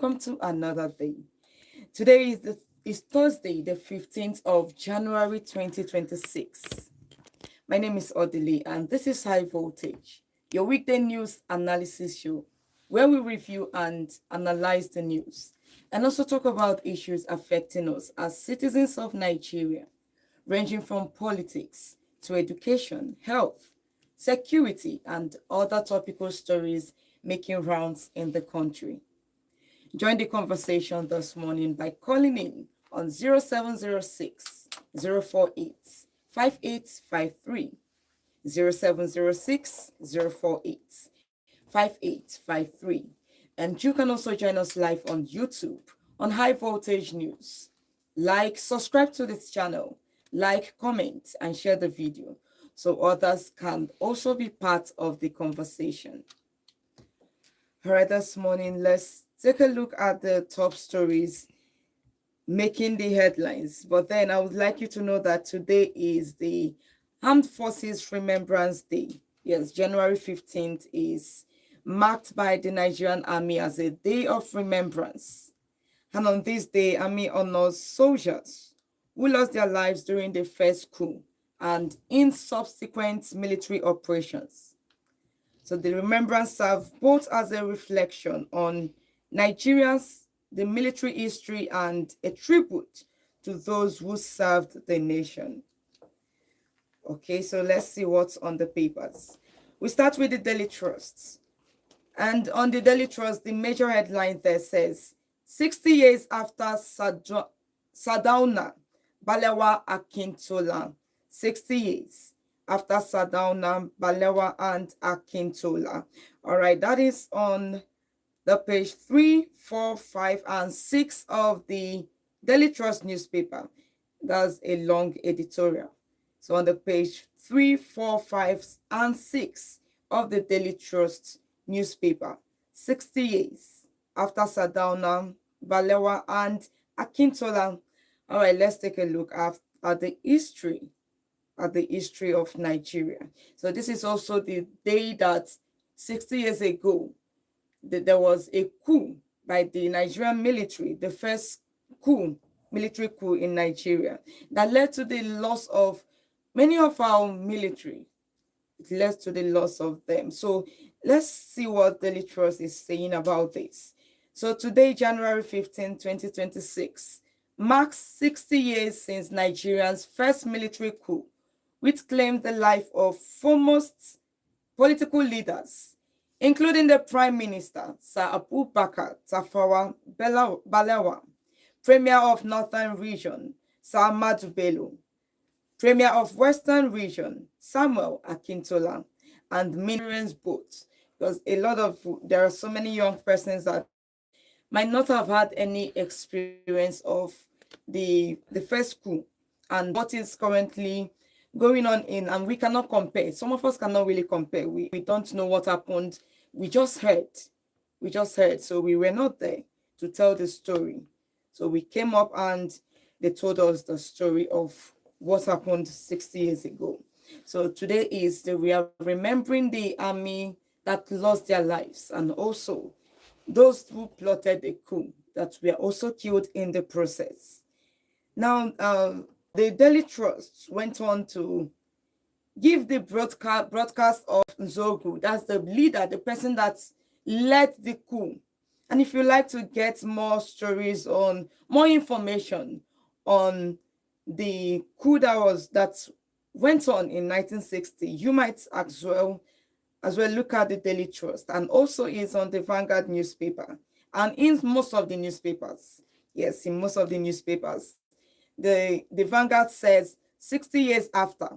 Welcome to another day. Today is Thursday, the 15th of January 2026. My name is Odile and this is High Voltage, your weekday news analysis show where we review and analyze the news and also talk about issues affecting us as citizens of Nigeria, ranging from politics to education, health, security, and other topical stories making rounds in the country. Join the conversation this morning by calling in on 0706 048 5853, 0706 048 5853. And you can also join us live on YouTube on High Voltage News. Like, subscribe to this channel, like, comment, and share the video so others can also be part of the conversation. All right, this morning, let's take a look at the top stories making the headlines. But then I would like you to know that today is the Armed Forces Remembrance Day. Yes, January 15th is marked by the Nigerian Army as a day of remembrance. And on this day, Army honors soldiers who lost their lives during the first coup and in subsequent military operations. So the remembrance serves both as a reflection on Nigeria's the military history and a tribute to those who served the nation. Okay, so let's see what's on the papers. We start with the Daily Trust. And on the Daily Trust, the major headline there says, 60 years after Sardauna, Balewa Akintola. 60 years after Sardauna, Balewa and Akintola. All right, that is on the page 3, 4, 5, and 6 of the Daily Trust newspaper. That's a long editorial. So on the page 3, 4, 5, and 6 of the Daily Trust newspaper, 60 years after Sardauna, Balewa, and Akintola. All right, let's take a look at the history of Nigeria. So this is also the day that 60 years ago, there was a coup by the Nigerian military, the first military coup in Nigeria, that led to the loss of many of our military. It led to the loss of them. So let's see what Daily Trust is saying about this. So today, January 15, 2026, marks 60 years since Nigeria's first military coup, which claimed the life of foremost political leaders, including the Prime Minister, Sir Abubakar Tafawa Balewa, Premier of Northern Region, Sir Ahmadu Bello, Premier of Western Region, Samuel Akintola, and millions both. Because there are so many young persons that might not have had any experience of the first coup and what is currently going on and we cannot compare. Some of us cannot really compare. We don't know what happened. We just heard. So we were not there to tell the story. So we came up and they told us the story of what happened 60 years ago. So today we are remembering the army that lost their lives and also those who plotted the coup that were also killed in the process. Now, the Daily Trust went on to give the broadcast of Nzogu. That's the leader, the person that led the coup. And if you like to get more stories more information on the coup that went on in 1960, you might as well look at the Daily Trust, and also is on the Vanguard newspaper and in most of the newspapers. Yes, in most of the newspapers. The Vanguard says 60 years after,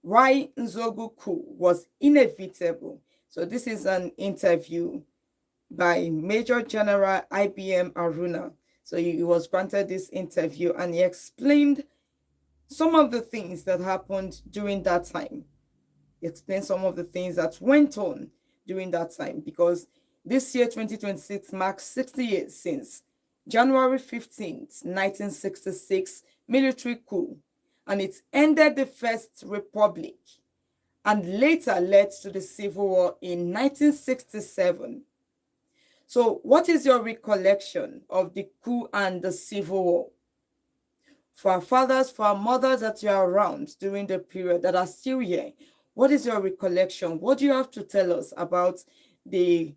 why Nzogu coup was inevitable. So this is an interview by Major General IBM Aruna. So he was granted this interview and he explained some of the things that happened during that time. He explained some of the things that went on during that time, because this year, 2026, marks 60 years since January 15th, 1966 military coup, and it ended the First Republic and later led to the Civil War in 1967. So what is your recollection of the coup and the civil war? For our fathers, for our mothers that you are around during the period that are still here, what is your recollection? What do you have to tell us about the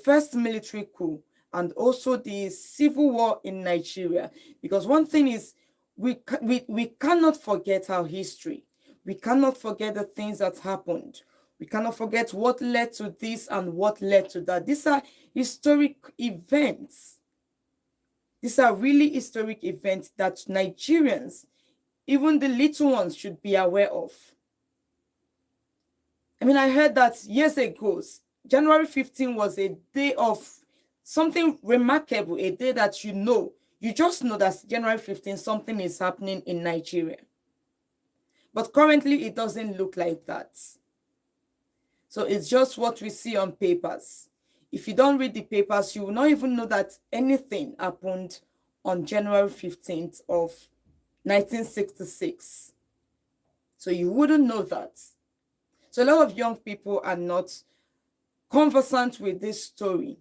first military coup and also the civil war in Nigeria? Because one thing is, we cannot forget our history. We cannot forget the things that happened. We cannot forget what led to this and what led to that. These are historic events. These are really historic events that Nigerians, even the little ones, should be aware of. I mean, I heard that years ago, January 15 was a day of something remarkable, a day that you just know that January 15, something is happening in Nigeria. But currently, it doesn't look like that. So it's just what we see on papers. If you don't read the papers, you will not even know that anything happened on January 15th of 1966. So you wouldn't know that. So a lot of young people are not conversant with this story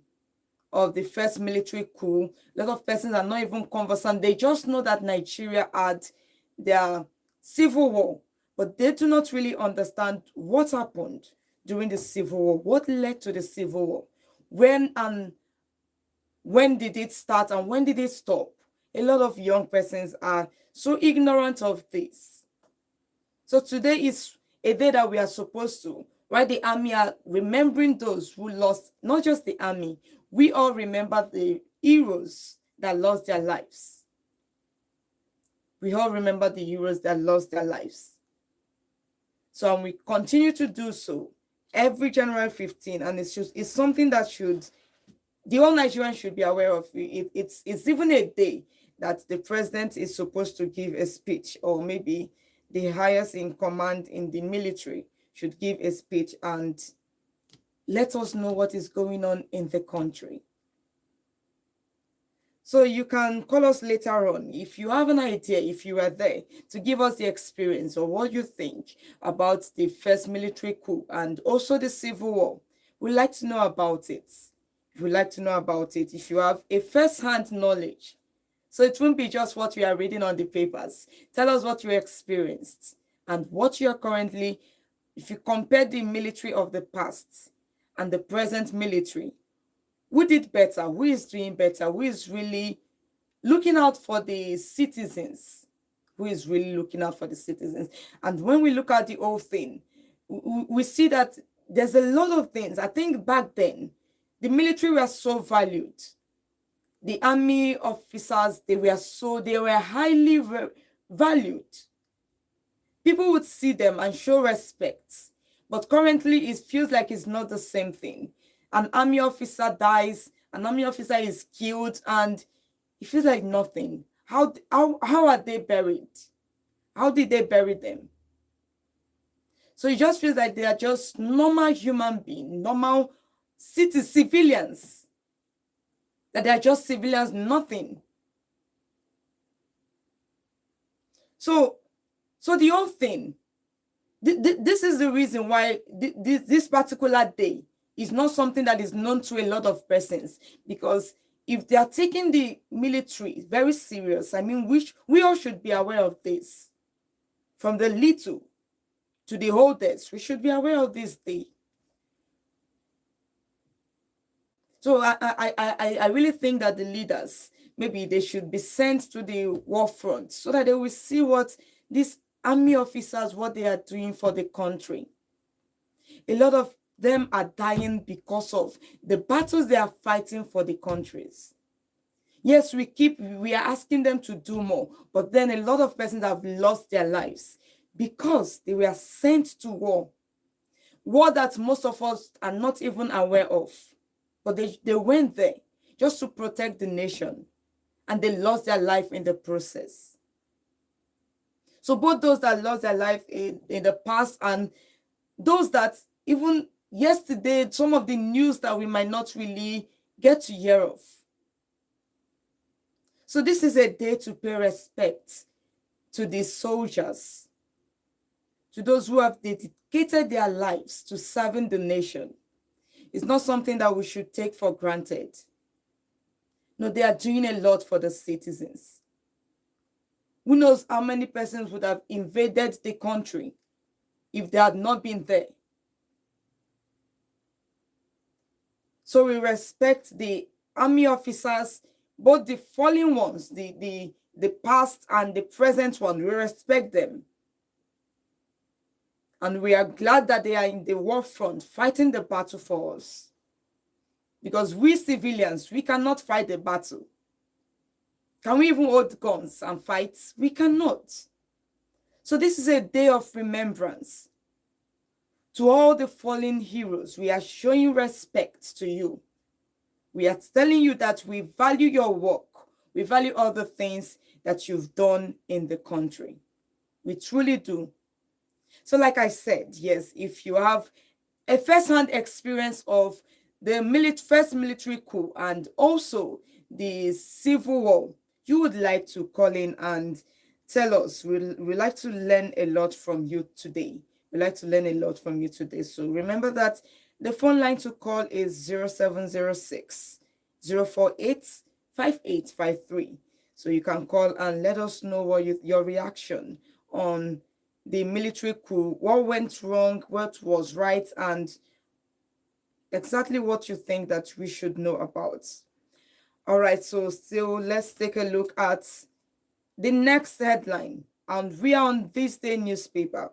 of the first military coup. A lot of persons are not even conversant. They just know that Nigeria had their civil war, but they do not really understand what happened during the civil war, what led to the civil war, when did it start and when did it stop. A lot of young persons are so ignorant of this. So today is a day that we are supposed to, while the army are remembering those who lost, not just the army, we all remember the heroes that lost their lives. We all remember the heroes that lost their lives. So and we continue to do so every January 15, and it's something that the whole Nigerian should be aware of. It's even a day that the president is supposed to give a speech, or maybe the highest in command in the military should give a speech and let us know what is going on in the country. So you can call us later on if you have an idea, if you are there, to give us the experience or what you think about the first military coup and also the civil war. We'd like to know about it. If you'd like to know about it, if you have a first-hand knowledge. So it won't be just what we are reading on the papers. Tell us what you experienced and what you are currently, if you compare the military of the past and the present military, who did better? Who is doing better? Who is really looking out for the citizens? Who is really looking out for the citizens? And when we look at the whole thing, we see that there's a lot of things. I think back then, the military were so valued. The army officers, they were highly valued. People would see them and show respect. But currently, it feels like it's not the same thing. An army officer dies, an army officer is killed, and it feels like nothing. How are they buried? How did they bury them? So it just feels like they are just normal human beings, normal civilians. That they are just civilians, nothing. So the whole thing, this is the reason why this particular day is not something that is known to a lot of persons, because if they are taking the military very serious, I mean, we all should be aware of this. From the little to the oldest, we should be aware of this day. So I really think that the leaders, maybe they should be sent to the war front so that they will see what these army officers, what they are doing for the country. A lot of them are dying because of the battles they are fighting for the countries. Yes, we are asking them to do more, but then a lot of persons have lost their lives because they were sent to war. War that most of us are not even aware of. But they went there just to protect the nation, and they lost their life in the process. So both those that lost their life in the past and those that even yesterday, some of the news that we might not really get to hear of. So this is a day to pay respect to the soldiers, to those who have dedicated their lives to serving the nation. It's not something that we should take for granted. No, they are doing a lot for the citizens. Who knows how many persons would have invaded the country if they had not been there? So we respect the army officers, both the fallen ones, the past and the present one. We respect them. And we are glad that they are in the war front fighting the battle for us. Because we civilians, we cannot fight the battle. Can we even hold guns and fight? We cannot. So this is a day of remembrance. To all the fallen heroes, we are showing respect to you. We are telling you that we value your work. We value all the things that you've done in the country. We truly do. So like I said, yes, if you have a first-hand experience of the first military coup and also the civil war, you would like to call in and tell us. We'd like to learn a lot from you today. We'd like to learn a lot from you today. So remember that the phone line to call is 0706 048 5853. So you can call and let us know what your reaction on the military coup, what went wrong, what was right, and exactly what you think that we should know about. All right, so still let's take a look at the next headline. And we are on This Day newspaper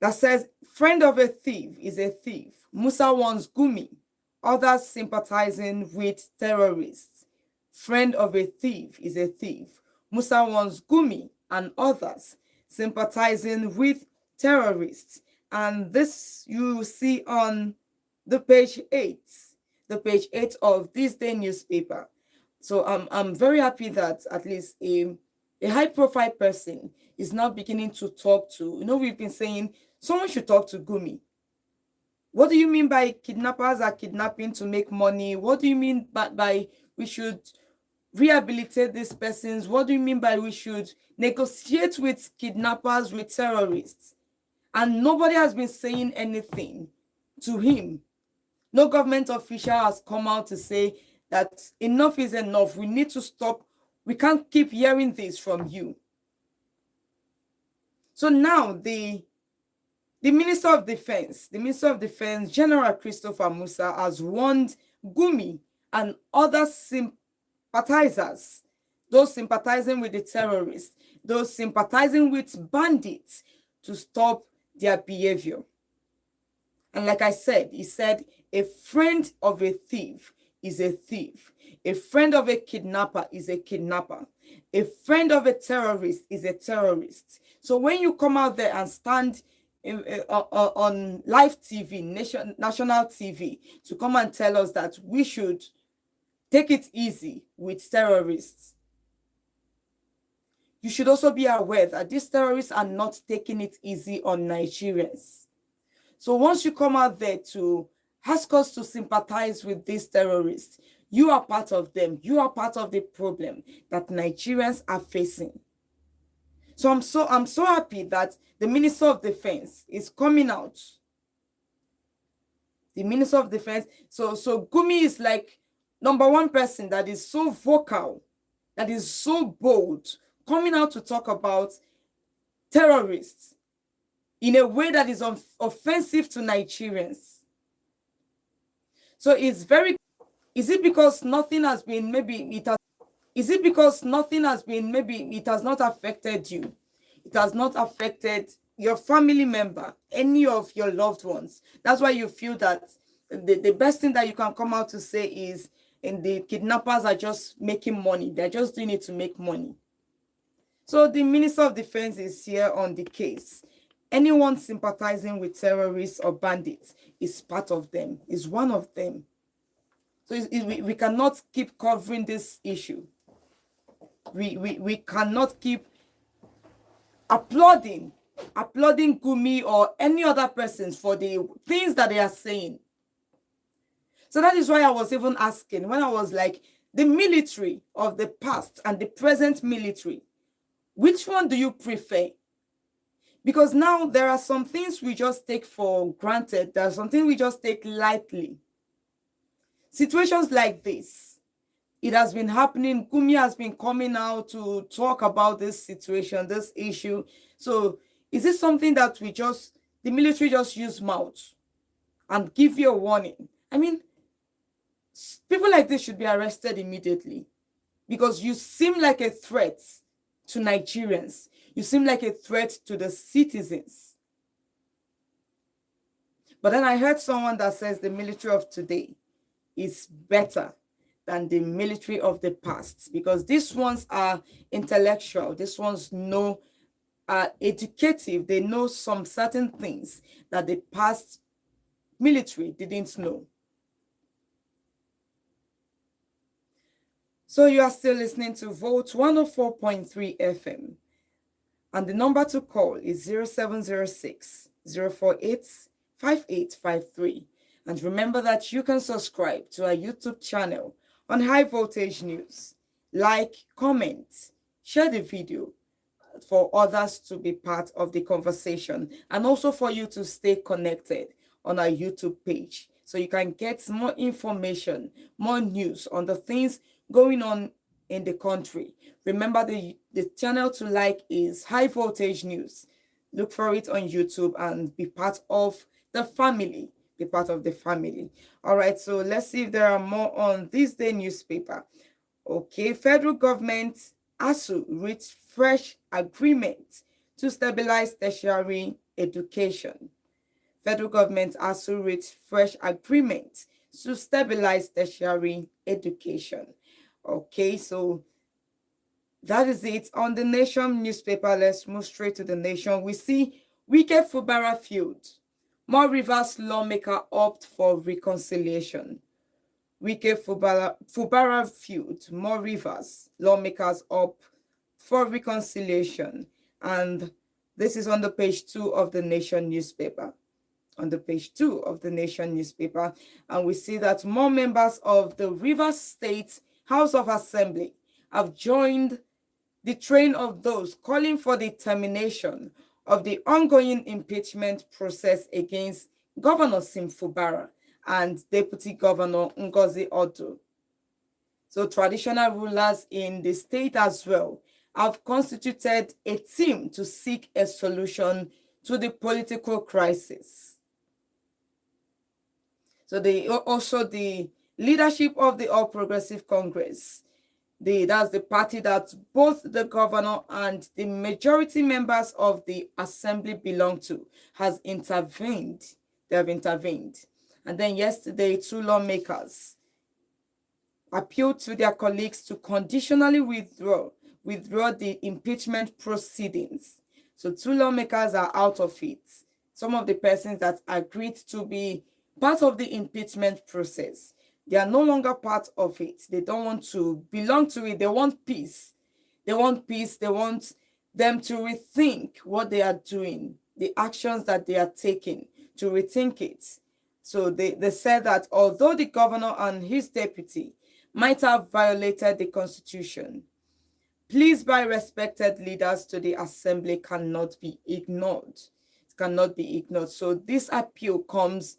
that says, friend of a thief is a thief. Musa wants Gumi, others sympathizing with terrorists. Friend of a thief is a thief. Musa wants Gumi and others sympathizing with terrorists. And this you see on the page 8 of This Day newspaper. So I'm very happy that at least a high-profile person is now beginning to talk to. We've been saying someone should talk to Gumi. What do you mean by kidnappers are kidnapping to make money? What do you mean by we should rehabilitate these persons? What do you mean by we should negotiate with kidnappers, with terrorists? And nobody has been saying anything to him. No government official has come out to say that enough is enough. We need to stop. We can't keep hearing this from you. So now the Minister of Defense, General Christopher Musa, has warned Gumi and other sympathizers, those sympathizing with the terrorists, those sympathizing with bandits, to stop their behavior. And like I said, he said, a friend of a thief is a thief. A friend of a kidnapper is a kidnapper. A friend of a terrorist is a terrorist. So when you come out there and stand on live TV, national TV, to come and tell us that we should take it easy with terrorists, you should also be aware that these terrorists are not taking it easy on Nigerians. So once you come out there to ask us to sympathize with these terrorists, you are part of them. You are part of the problem that Nigerians are facing. So I'm so happy that the Minister of Defense is coming out. The Minister of Defense. So Gumi is like number one person that is so vocal, that is so bold, coming out to talk about terrorists in a way that is offensive to Nigerians. So it's very, is it because nothing has been, maybe it has not affected you? It has not affected your family member, any of your loved ones. That's why you feel that the best thing that you can come out to say is, and the kidnappers are just making money. They're just doing it to make money. So the Minister of Defense is here on the case. Anyone sympathizing with terrorists or bandits is part of them, is one of them. So we cannot keep covering this issue. We cannot keep applauding Gumi or any other persons for the things that they are saying. So that is why I was even asking, when I was like, the military of the past and the present military, which one do you prefer? Because now there are some things we just take for granted. There are some things we just take lightly. Situations like this, it has been happening. Gumi has been coming out to talk about this situation, this issue. So is it something that the military just use mouth and give you a warning? I mean, people like this should be arrested immediately because you seem like a threat to Nigerians. You seem like a threat to the citizens. But then I heard someone that says the military of today is better than the military of the past because these ones are intellectual. These ones are educative. They know some certain things that the past military didn't know. So you are still listening to Volt 104.3 FM. And the number to call is 0706 048 5853. And remember that you can subscribe to our YouTube channel on High Voltage News. Like, comment, share the video for others to be part of the conversation and also for you to stay connected on our YouTube page so you can get more information, more news on the things going on in the country. Remember the channel to like is High Voltage News. Look for it on YouTube and be part of the family. Be part of the family. All right, so let's see if there are more on this day newspaper. Okay, federal government ASU reached fresh agreement to stabilize tertiary education. Federal government ASU reached fresh agreement to stabilize tertiary education. Okay, so that is it. On the Nation newspaper, let's move straight to the Nation. We see Wike Fubara feud. More Rivers lawmaker opt for reconciliation. Wike Fubara feud. More Rivers lawmakers opt for reconciliation. And this is on the page 2 of the Nation newspaper. On the page 2 of the Nation newspaper. And we see that more members of the Rivers State House of Assembly have joined the train of those calling for the termination of the ongoing impeachment process against Governor Sim Fubara and Deputy Governor Ngozi Odu. So traditional rulers in the state as well have constituted a team to seek a solution to the political crisis. So also the leadership of the All Progressive Congress, that's the party that both the governor and the majority members of the assembly belong to, has intervened. They have intervened. And then yesterday, 2 lawmakers appealed to their colleagues to conditionally withdraw the impeachment proceedings. So 2 lawmakers are out of it. Some of the persons that agreed to be part of the impeachment process, they are no longer part of it. They don't want to belong to it. They want peace. They want peace. They want them to rethink what they are doing, the actions that they are taking, to rethink it. So they said that although the governor and his deputy might have violated the Constitution, pleas by respected leaders to the assembly cannot be ignored. It cannot be ignored. So this appeal comes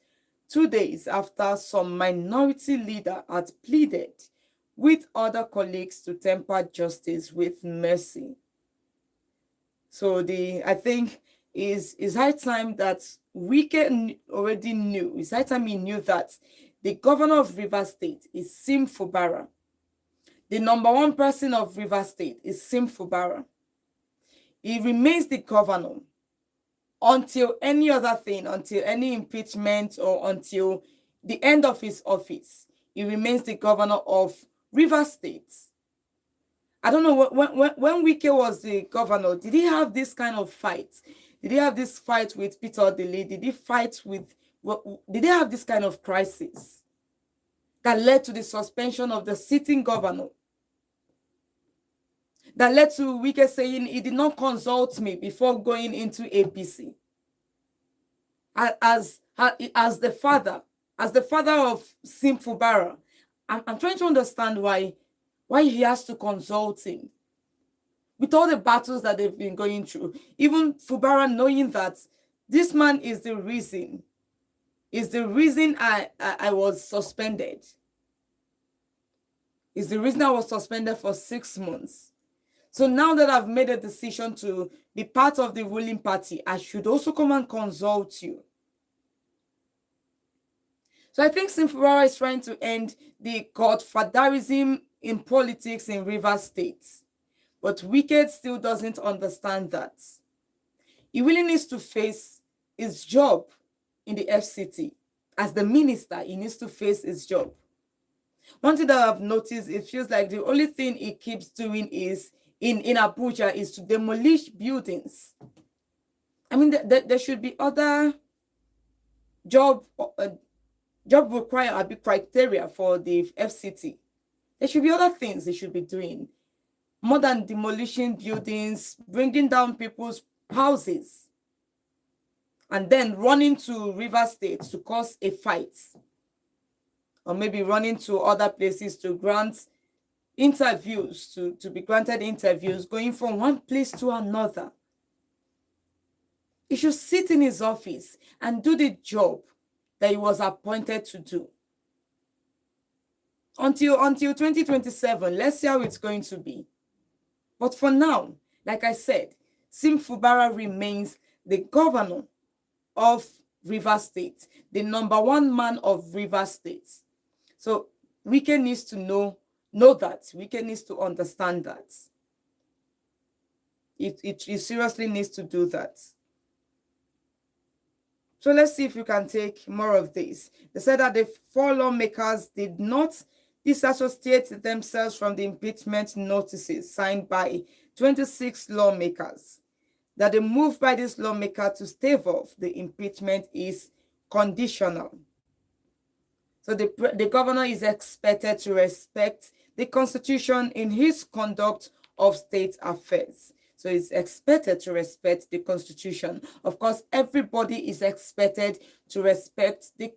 2 days after some minority leader had pleaded with other colleagues to temper justice with mercy. So I think is high time that Wike already knew. It's high time he knew that the governor of Rivers State is Sim Fubara. The number 1 person of Rivers State is Sim Fubara. He remains the governor until any other thing, until any impeachment or until the end of his office. He remains the governor of Rivers State. I don't know, when Wike was the governor, did he have this kind of fight? Did he have this fight with Peter Odili? Did he have this kind of crisis that led to the suspension of the sitting governor? That led to Wike saying he did not consult me before going into APC. As the father of Sim Fubara, I'm trying to understand why he has to consult him. with all the battles that they've been going through. Even Fubara knowing that this man is the reason I was suspended. Is the reason I was suspended for 6 months. So now that I've made a decision to be part of the ruling party, I should also come and consult you. So I think Simfubara is trying to end the godfatherism in politics in Rivers State. But Wike still doesn't understand that. He really needs to face his job in the FCT. As the minister, he needs to face his job. One thing that I've noticed, it feels like the only thing he keeps doing is in Abuja is to demolish buildings. I mean, there should be other job criteria for the FCT. There should be other things they should be doing, more than demolishing buildings, bringing down people's houses, and then running to Rivers State to cause a fight, or maybe running to other places to grant interviews, to be granted interviews, going from one place to another. He should sit in his office and do the job that he was appointed to do. Until 2027, let's see how it's going to be. But for now, like I said, Sim Fubara remains the governor of Rivers State, the #1 man of Rivers State. So Wike needs to know that. Wike needs to understand that. It seriously needs to do that. So let's see if we can take more of this. They said that the 4 lawmakers did not disassociate themselves from the impeachment notices signed by 26 lawmakers. That the move by this lawmaker to stave off the impeachment is conditional. So the governor is expected to respect the Constitution in his conduct of state affairs. So it's expected to respect the Constitution. Of course, everybody is expected to respect the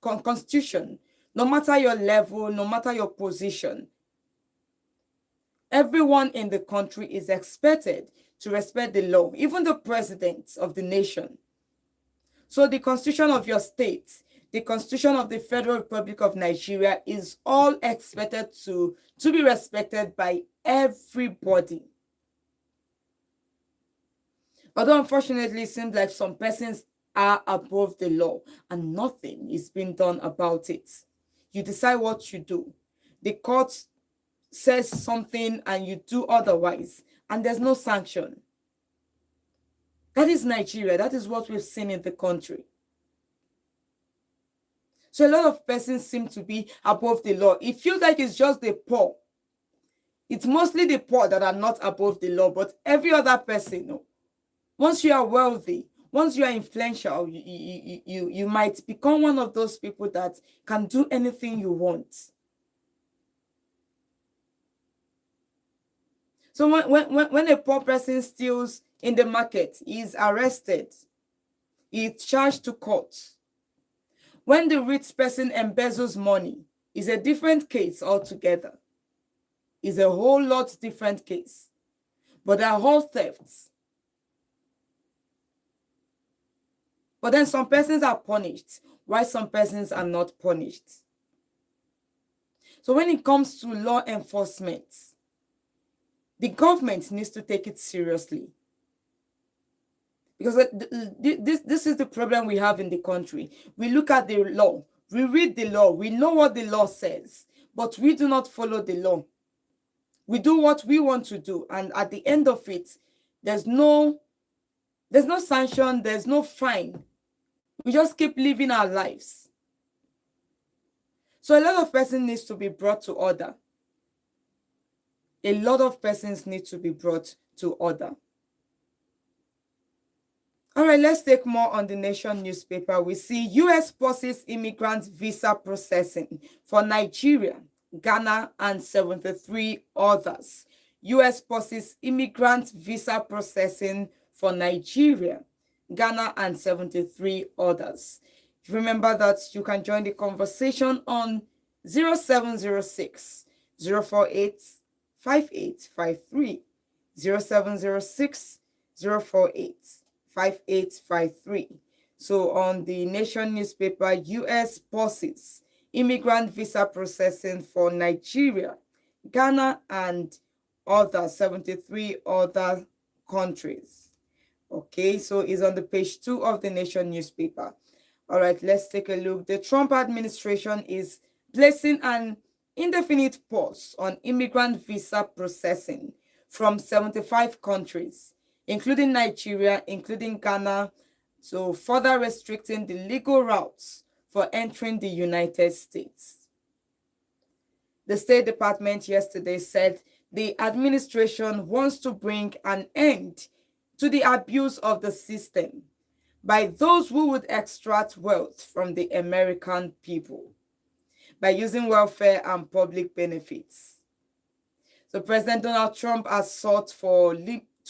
Constitution, no matter your level, no matter your position. Everyone in the country is expected to respect the law, even the president of the nation. So the Constitution of your state, the Constitution of the Federal Republic of Nigeria is all expected to be respected by everybody. Although unfortunately, it seems like some persons are above the law and nothing is being done about it. You decide what you do. The court says something and you do otherwise, and there's no sanction. That is Nigeria. That is what we've seen in the country. So a lot of persons seem to be above the law. It feels like it's just the poor. It's mostly the poor that are not above the law, but every other person, no. Once you are wealthy, once you are influential, you might become one of those people that can do anything you want. So when a poor person steals in the market, he is arrested, he is charged to court. When the rich person embezzles money, it's a different case altogether. It's a whole lot different case. But they are all thefts. But then some persons are punished, while some persons are not punished. So when it comes to law enforcement, the government needs to take it seriously. Because this is the problem we have in the country. We look at the law, we read the law, we know what the law says, but we do not follow the law. We do what we want to do, and at the end of it, there's no sanction, there's no fine. We just keep living our lives. So a lot of persons need to be brought to order. A lot of persons need to be brought to order. All right, let's take more on the Nation newspaper. We see U.S. pauses immigrant visa processing for Nigeria, Ghana, and 73 others. U.S. pauses immigrant visa processing for Nigeria, Ghana, and 73 others. Remember that you can join the conversation on 0706 048 5853, 0706 048 5853. So on the Nation newspaper, US pauses immigrant visa processing for Nigeria, Ghana, and other 73 other countries. Okay, so it's on the page 2 of the Nation newspaper. All right, let's take a look. The Trump administration is placing an indefinite pause on immigrant visa processing from 75 countries, including Nigeria, including Ghana, so further restricting the legal routes for entering the United States. The State Department yesterday said the administration wants to bring an end to the abuse of the system by those who would extract wealth from the American people by using welfare and public benefits. So President Donald Trump has sought to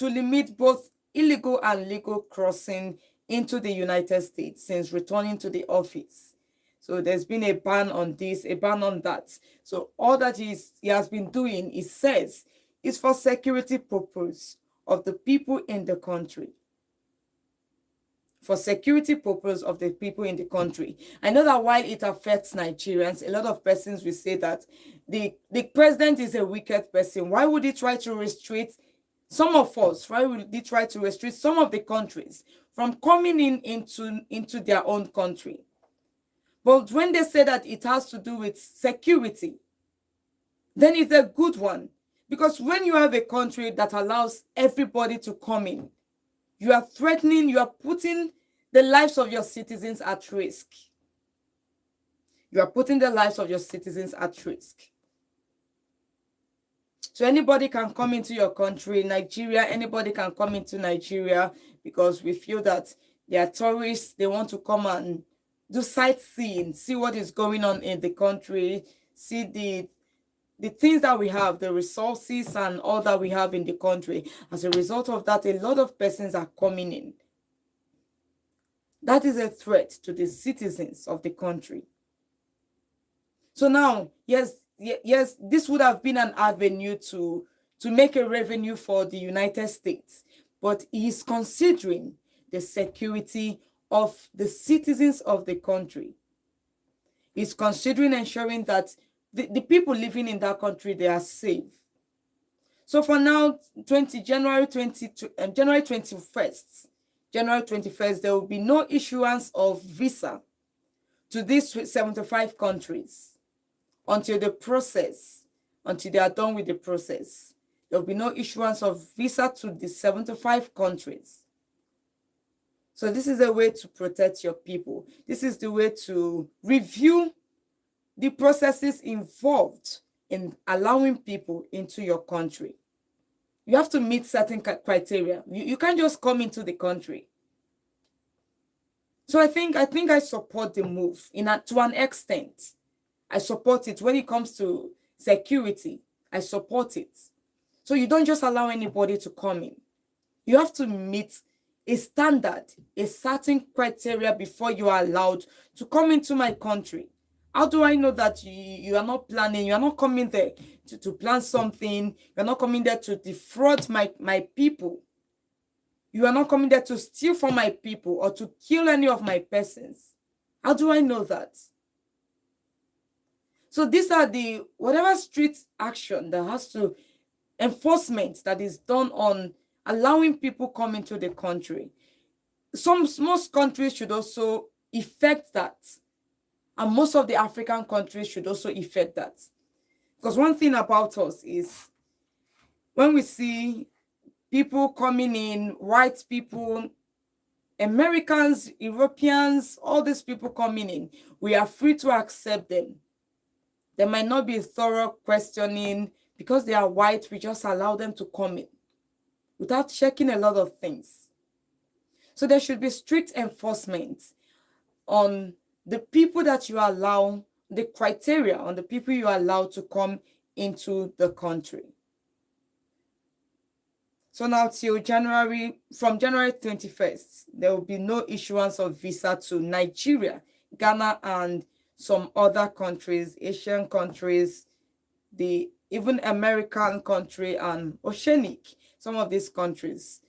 limit both illegal and legal crossing into the United States since returning to the office. So there's been a ban on this, a ban on that. So all that he has been doing, he says, is for security purpose of the people in the country. For security purpose of the people in the country. I know that while it affects Nigerians, a lot of persons will say that the president is a wicked person. Why would he try to restrict some of us? Why would he try to restrict some of the countries from coming into their own country? But when they say that it has to do with security, then it's a good one. Because when you have a country that allows everybody to come in, you are threatening, you are putting the lives of your citizens at risk. You are putting the lives of your citizens at risk. So anybody can come into your country, Nigeria, anybody can come into Nigeria because we feel that they are tourists, they want to come and do sightseeing, see what is going on in the country, see the things that we have, the resources and all that we have in the country. As a result of that, a lot of persons are coming in. That is a threat to the citizens of the country. So now, yes, this would have been an avenue to make a revenue for the United States, but he is considering the security of the citizens of the country. He's considering ensuring that the people living in that country, they are safe. So for now, January 21st, there will be no issuance of visa to these 75 countries until they are done with the process. There will be no issuance of visa to the 75 countries. So this is a way to protect your people. This is the way to review the processes involved in allowing people into your country. You have to meet certain criteria. You can't just come into the country. So I think I support the move to an extent. I support it when it comes to security. I support it. So you don't just allow anybody to come in. You have to meet a standard, a certain criteria before you are allowed to come into my country. How do I know that you are not planning? You are not coming there to plan something. You are not coming there to defraud my people. You are not coming there to steal from my people or to kill any of my persons. How do I know that? So these are whatever street action that has to enforcement that is done on allowing people come into the country. Most countries should also effect that. And most of the African countries should also effect that. Because one thing about us is when we see people coming in, white people, Americans, Europeans, all these people coming in, we are free to accept them. There might not be thorough questioning. Because they are white, we just allow them to come in without checking a lot of things. So there should be strict enforcement on the people that you allow, the criteria on the people you allow to come into the country. So now from January 21st, there will be no issuance of visa to Nigeria, Ghana, and some other countries, Asian countries, the even American country and Oceanic, some of these countries.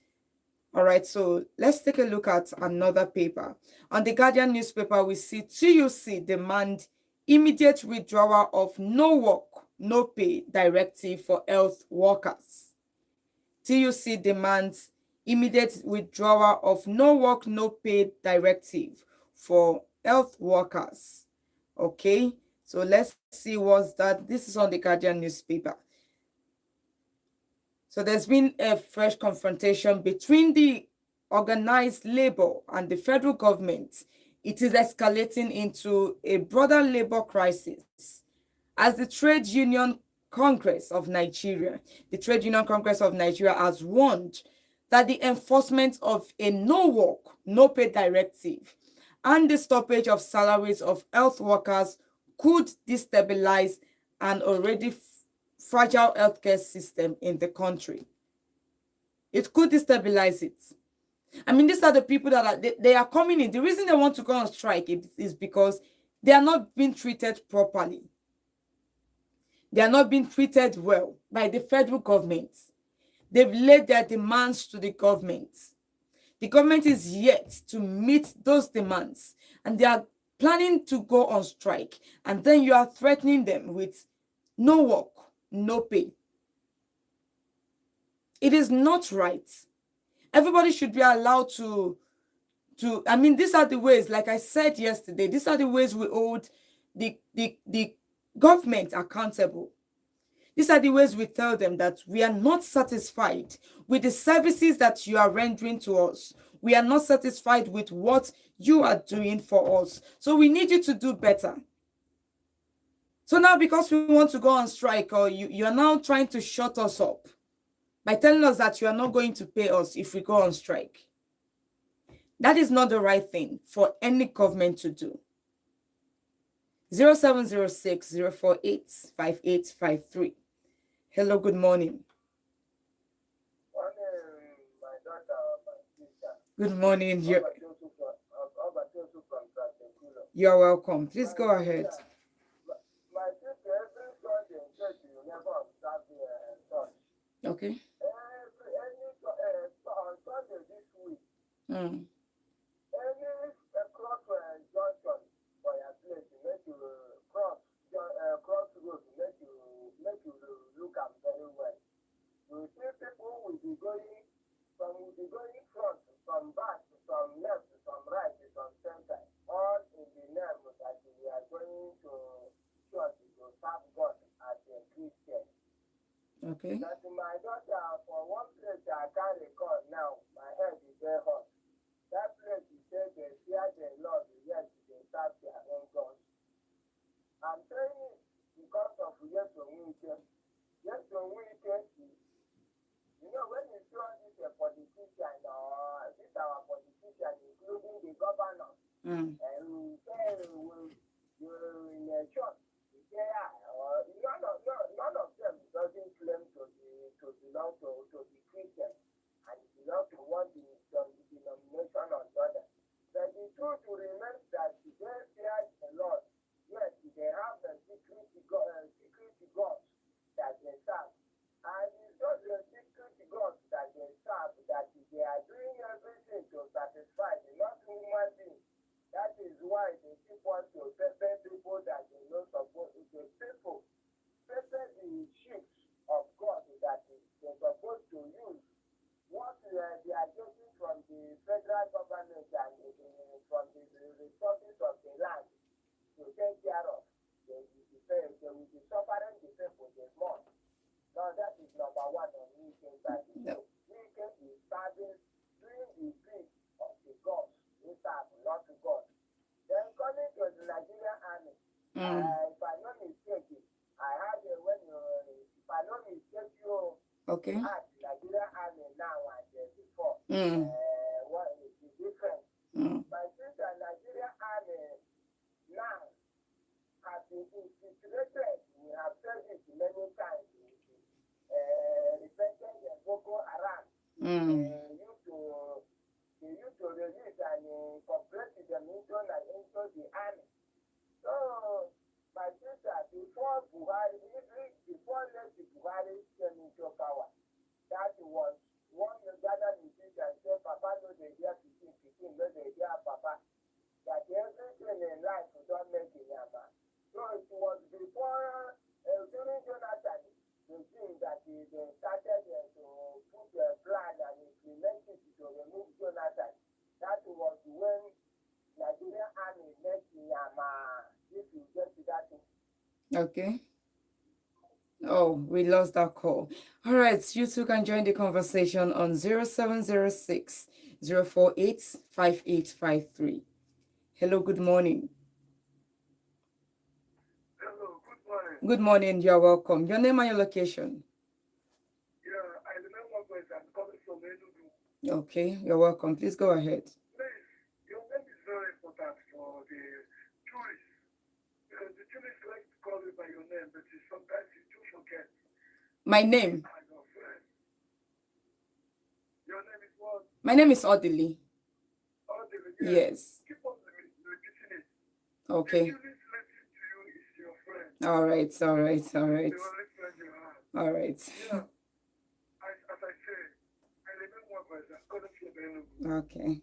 All right, so let's take a look at another paper. On the Guardian newspaper, we see TUC demand immediate withdrawal of no work, no pay directive for health workers. TUC demands immediate withdrawal of no work, no pay directive for health workers. Okay, so let's see what's that. This is on the Guardian newspaper. So there's been a fresh confrontation between the organized labor and the federal government. It is escalating into a broader labor crisis as the Trade Union Congress of Nigeria, has warned that the enforcement of a no work, no pay directive and the stoppage of salaries of health workers could destabilize an already fragile healthcare system in the country. It could destabilize it. I mean, these are the people that they are coming in. The reason they want to go on strike is because they are not being treated properly. They are not being treated well by the federal government. They've laid their demands to the government. The government is yet to meet those demands, and they are planning to go on strike. And then you are threatening them with no work, no pay. It is not right. Everybody should be allowed to I mean, these are the ways, like I said yesterday, these are the ways we hold the government accountable. These are the ways we tell them that we are not satisfied with the services that you are rendering to us. We are not satisfied with what you are doing for us. So we need you to do better. So now, because we want to go on strike, or you are now trying to shut us up by telling us that you are not going to pay us if we go on strike. That is not the right thing for any government to do. 0706-048-5853. Hello, good morning. My daughter, my sister. Good morning. You're welcome. Please go ahead. My sister, every Sunday in church, you never observe the church. Okay. On Sunday this week, Mm. any cross junction for your place, you make you cross road, make you look at very well. You see people will be going front, from back, from left, from right, from center, all in the name that we are going to church to serve God as a Christian. Okay. That my daughter, for one place I can't recall now, my head is very hot. That place is said they fear the Lord, yes, they serve their own God. I'm saying it because of Yeso Wike. Yeso Wike is, you know, when you see all these politicians, or these our politicians, including the governor, and say, you're in a church, or none of them doesn't claim to belong to the Christian, and belong to one denomination or the other. But the truth remains that they fear the Lord. Yes, they have the security God that they serve. And it's not the security God that they serve that they are doing everything to satisfy, not human beings. That is why they keep on to pepper people that they not supposed to pepper the ships of God that they're supposed to use. What they are getting from the federal government and from the resources of the land to take care of, they will be suffering the people this month. Now that is number one on weekend. No. Weekend is serving, doing the thing of the God, we serve, not to God. Then coming to the Nigerian army, if I not mistake, I had if I not mistake you, Okay. at Nigerian army now and before. What is the difference? My sister, Nigerian army now has been infiltrated. We have said it many times. Repented the Boko Haram. They used to release and incorporate them into the army. So, my sister, before Buhari, before let they started to put their plan and implement it to remove Jonathan. That was when Nigerian army met Myanmar. If you get to that. Okay. Oh, we lost that call. All right, you two can join the conversation on 0706 048 5853. Hello, good morning. Hello, good morning. Good morning, you're welcome. Your name and your location. Yeah, I remember when I'm coming from Enugu. Okay, you're welcome. Please go ahead. Please, your name is very important for the tourists because the tourists like to call you by your name, but sometimes you do forget. My name? And your friend. Your name is what? My name is Odili. Odili, yes. Keep on repeating it. Okay. The tourist listening to you is your friend. All right, all right, all right. The only friend you have. All right. Yeah. As I say, I remember one person calling from Enugu. Okay.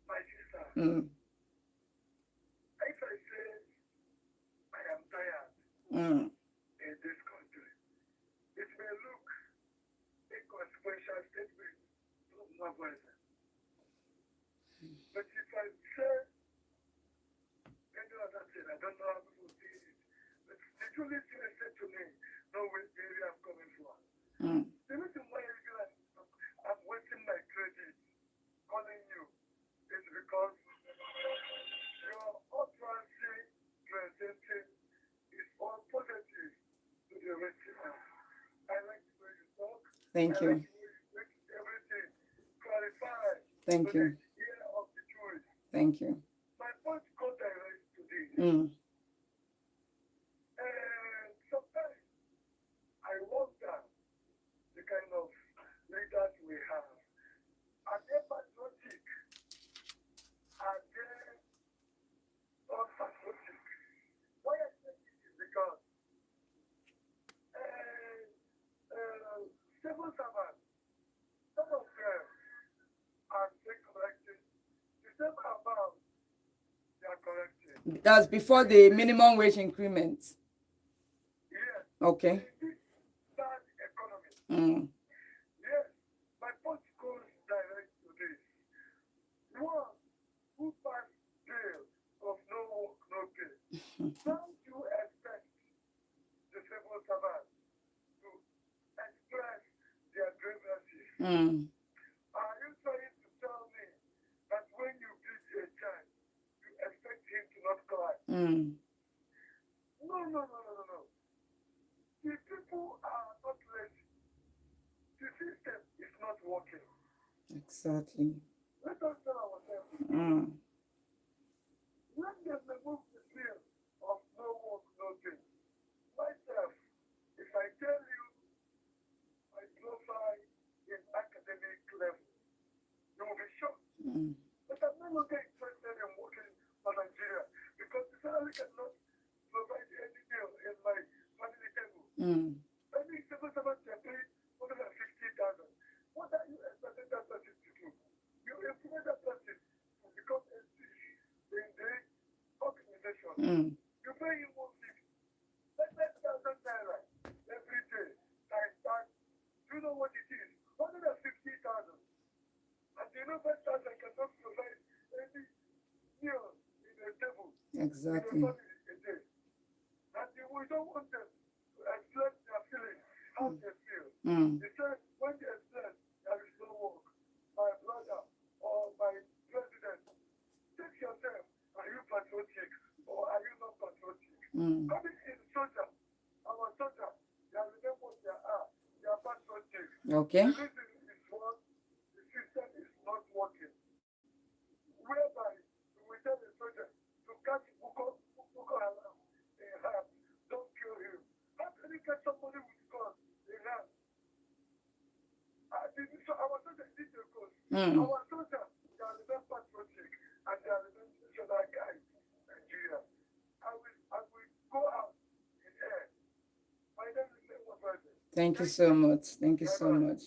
My sister. Mm. If I say I am tired in this country, it may look inconsequential statement from one person. But if I say any other thing, I don't know how people see it. But the truly thing I said to me, know which area I'm coming from. The reason why I'm wasting my credit calling you is because your utterance presenting is all positive to the receiver. I like the way you talk. Thank I you. like the way you make everything clarified. Thank to you. the ear of the tourist. Thank you. My point got direct to this. And sometimes I wonder the kind of leaders we have. Are they patriotic? Are they unpatriotic? Why I say this is because civil servants, some of them are still correcting the same amount they are correcting. That's before the minimum wage increment. Yes. Okay. In this bad economy. Yes. My point goes direct to this. One, who passed bill of no work, no pay. Don't you expect the civil servants to express their grievances? Are you trying to tell me that when you beat a child, you expect him to not cry? No. The people are not ready. The system is not working. Exactly. Let us tell ourselves. Let them remove the bill of no work, no pay. Myself, if I tell you my profile in academic level, you will be shocked. But I'm no longer interested in working for Nigeria because the salary cannot provide any meal in my family table. Any civil servant can pay 150,000. What are you expecting that person to do? You employ that person to become a thief in the organization. You pay him 150. That's 10,000 naira every day. Times that. Do you know what it is? 150,000. And you know that person cannot provide any meal in a table. Exactly. In a family a day. And we don't want them to express their feelings, how they feel. They say when they express there is no work, my brother or my president, take yourself. Are you patriotic or are you not patriotic? Coming in soldier, our soldier, they are the what they are. They are patriotic. Okay. The reason is one, the system is not working. Whereby we tell the soldier to catch Boko Haram in hand, don't kill him. How can you catch somebody with gun in hand? So our soldiers need the cause. Our soldiers, they are the patriotic and they are the national guys in Nigeria. I will go out in air. My name is Lemo President. Thank you so much. Thank you so much.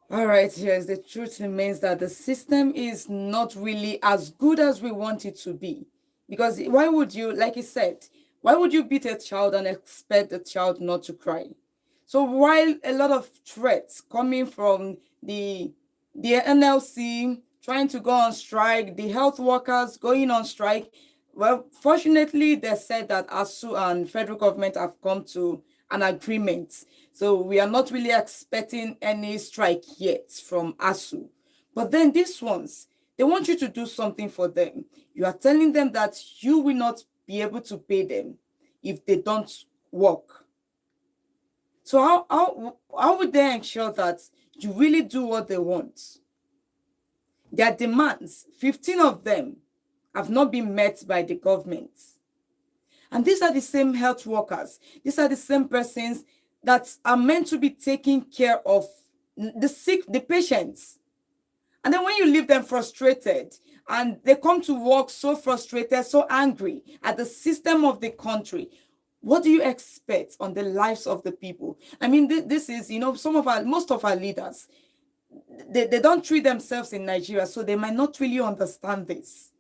All right, yes, the truth remains that the system is not really as good as we want it to be. Because why would you, like you said, why would you beat a child and expect the child not to cry? So while a lot of threats coming from the NLC trying to go on strike, the health workers going on strike, well, fortunately, they said that ASU and federal government have come to an agreement. So we are not really expecting any strike yet from ASU. But then these ones, they want you to do something for them. You are telling them that you will not be able to pay them if they don't work. So how would they ensure that you really do what they want? Their demands, 15 of them, have not been met by the government. And these are the same health workers. These are the same persons that are meant to be taking care of the sick, the patients. And then when you leave them frustrated and they come to work so frustrated, so angry at the system of the country, what do you expect on the lives of the people? I mean, this is, most of our leaders, they don't treat themselves in Nigeria, so they might not really understand this.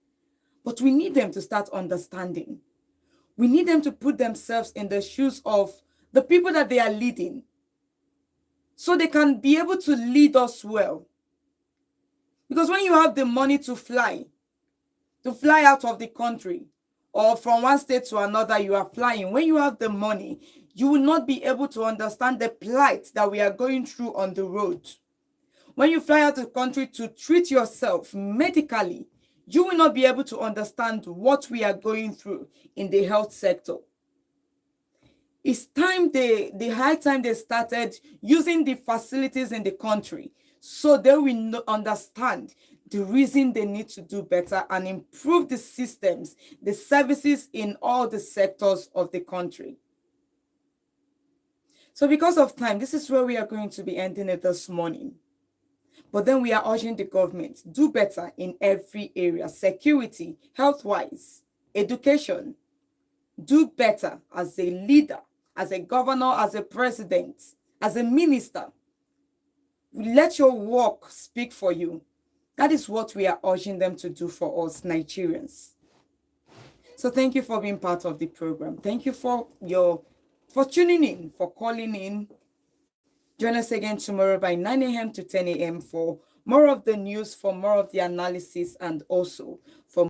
But we need them to start understanding. We need them to put themselves in the shoes of the people that they are leading, so they can be able to lead us well. Because when you have the money to fly out of the country, or from one state to another, you are flying. When you have the money, you will not be able to understand the plight that we are going through on the road. When you fly out of the country to treat yourself medically, you will not be able to understand what we are going through in the health sector. It's time the high time they started using the facilities in the country, so they will understand the reason they need to do better and improve the systems, the services in all the sectors of the country. So because of time, this is where we are going to be ending it this morning. But then we are urging the government, do better in every area: security, health-wise, education. Do better as a leader, as a governor, as a president, as a minister. Let your work speak for you. That is what we are urging them to do for us, Nigerians. So thank you for being part of the program. Thank you for tuning in, for calling in. Join us again tomorrow by 9 a.m. to 10 a.m. for more of the news, for more of the analysis, and also for